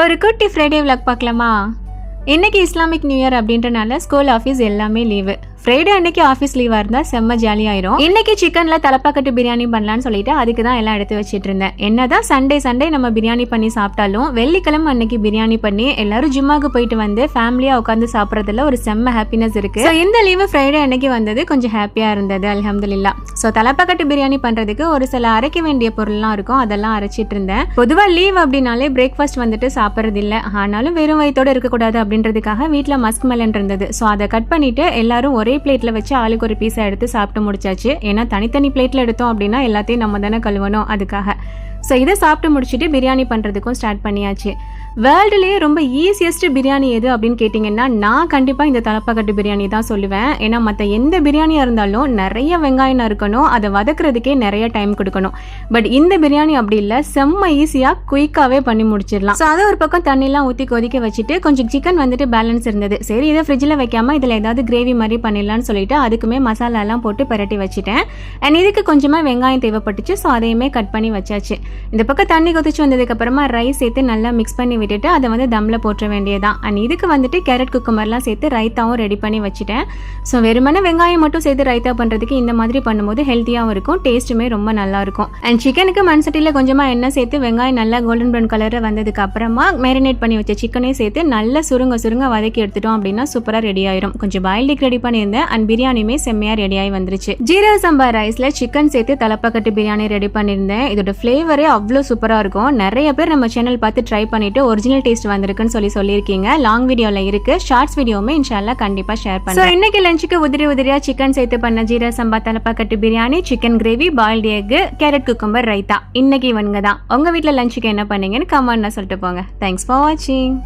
ஒரு குட்டி Friday vlog பார்க்கலாமா? இன்னைக்கு இஸ்லாமிக் நியூ இயர் அப்படின்றனால ஸ்கூல் ஆஃபீஸ் எல்லாமே லீவு. ஃப்ரைடே அன்னைக்கு ஆஃபீஸ் லீவாக இருந்தால் செம்ம ஜாலியாயிரும். இன்னைக்கு சிக்கனில் தலப்பாக்கட்டு பிரியாணி பண்ணலான்னு சொல்லிட்டு அதுக்கு தான் எல்லாம் எடுத்து வச்சுட்டு இருந்தேன். என்னதான் சண்டே நம்ம பிரியாணி பண்ணி சாப்பிட்டாலும் வெள்ளிக்கிழமை அன்னைக்கு பிரியாணி பண்ணி எல்லாரும் ஜிம்மாக்கு போயிட்டு வந்து ஃபேமிலியாக உட்காந்து சாப்பிட்றதுல ஒரு செம்ம ஹாப்பினஸ் இருக்கு. ஸோ இந்த லீவு ஃப்ரைடே அன்னைக்கு வந்தது கொஞ்சம் ஹாப்பியாக இருந்தது, அல்ஹம்துலில்லாஹ். ஸோ தலப்பாக்கட்டு பிரியாணி பண்ணுறதுக்கு ஒரு சில அரைக்க வேண்டிய பொருள்லாம் இருக்கும், அதெல்லாம் அரைச்சிட்டு இருந்தேன். பொதுவாக லீவ் அப்படின்னாலே பிரேக்ஃபாஸ்ட் வந்துட்டு சாப்பிட்றது இல்லை, ஆனாலும் வெறும் வயிற்றோடு இருக்கக்கூடாது அப்படின்றதுக்காக வீட்டில் மஸ்க் மெலன் இருந்தது. ஸோ அதை கட் பண்ணிட்டு எல்லாரும் ஒரே பிளேட்ல வச்சு ஆளுக்கு ஒரு பீஸா எடுத்து சாப்பிட்டு முடிச்சாச்சு. ஏன்னா தனித்தனி பிளேட்ல எடுத்தோம் அப்படின்னா எல்லாத்தையும் நம்ம தானே கழுவணும், அதுக்காக. ஸோ இதை சாப்பிட்டு முடிச்சுட்டு பிரியாணி பண்ணுறதுக்கும் ஸ்டார்ட் பண்ணியாச்சு. வேர்ல்டுலேயே ரொம்ப ஈஸியஸ்ட் பிரியாணி எது அப்படின்னு கேட்டிங்கன்னா நான் கண்டிப்பாக இந்த தலப்பாக்கட்டு பிரியாணி தான் சொல்லுவேன். ஏன்னா மற்ற எந்த பிரியாணியாக இருந்தாலும் நிறைய வெங்காயம் இருக்கணும், அதை வதக்குறதுக்கே நிறைய டைம் கொடுக்கணும். பட் இந்த பிரியாணி அப்படி இல்லை, செம்ம ஈஸியாக குயிக்காகவே பண்ணி முடிச்சிடலாம். ஸோ அதை ஒரு பக்கம் தண்ணிலாம் ஊற்றி கொதிக்க வச்சுட்டு கொஞ்சம் சிக்கன் வந்துட்டு பேலன்ஸ் இருந்தது. சரி இதை ஃப்ரிட்ஜில் வைக்காமல் இதில் ஏதாவது கிரேவி மாதிரி பண்ணிடலான்னு சொல்லிட்டு அதுக்குமே மசாலாலாம் போட்டு பரட்டி வச்சுட்டேன். அண்ட் இதுக்கு கொஞ்சமாக வெங்காயம் தேவைப்பட்டுச்சு, ஸோ அதையுமே கட் பண்ணி வச்சாச்சு. இந்த பக்கம் தண்ணி கொதிச்சு வந்ததுக்கப்புறமா ரைஸ் சேர்த்து நல்லா மிக்ஸ் பண்ணி விட்டுட்டு அதை வந்து தம்மில் போட்டுற வேண்டியதான். அண்ட் இதுக்கு வந்துட்டு கேரட் குக்கும்பர்லாம் சேர்த்து ரைத்தாவும் ரெடி பண்ணி வச்சுட்டேன். ஸோ வெறுமனே வெங்காயம் மட்டும் சேர்த்து ரைத்தா பண்ணுறதுக்கு இந்த மாதிரி பண்ணும்போது ஹெல்த்தியாகவும் இருக்கும், டேஸ்ட்டுமே ரொம்ப நல்லா இருக்கும். அண்ட் சிக்கனுக்கு மண் சட்டியில் கொஞ்சமாக எண்ணெய் சேர்த்து வெங்காயம் நல்லா கோல்டன் ப்ரௌன் கலரில் வந்ததுக்கு அப்புறமா மேரினேட் பண்ணி வச்ச சிக்கனையும் சேர்த்து நல்லா சுருங்க வதக்கி எடுத்துட்டோம் அப்படின்னா சூப்பராக ரெடி ஆயிரும். கொஞ்சம் பாயில் எக் ரெடி பண்ணியிருந்தேன். அண்ட் பிரியாணியுமே செம்மையாக ரெடி ஆகி வந்துருச்சு. ஜீரக சம்பா ரைஸில் சிக்கன் சேர்த்து தலப்பாக்கட்டு பிரியாணி ரெடி பண்ணியிருந்தேன். இதோட ஃப்ளேவரே அவ்வளோ சூப்பராக இருக்கும். நிறைய பேர் நம்ம சேனல் பார்த்து ட்ரை பண்ணிட்டு ஒரிஜினல் டேஸ்ட் வந்திருக்குன்னு சொல்லியிருக்கீங்க. லாங் வீடியோல இருக்கு, ஷார்ட்ஸ் வீடியோவுமே இன்ஷால்லா கண்டிப்பா ஷேர் பண்ணுறேன். ஸோ இன்னைக்கு லஞ்சுக்கு உதிரியா சிக்கன் சேர்த்து பண்ண ஜீரக சம்பா Thalappakatti biryani, chicken gravy, boiled egg, carrot cucumber raita. இன்னைக்கு இவங்க தான். உங்க வீட்டில் லஞ்சுக்கு என்ன பண்ணீங்கன்னு கமெண்ட்ல சொல்லிட்டு போங்க. தேங்க்ஸ் ஃபார் வாட்சிங்.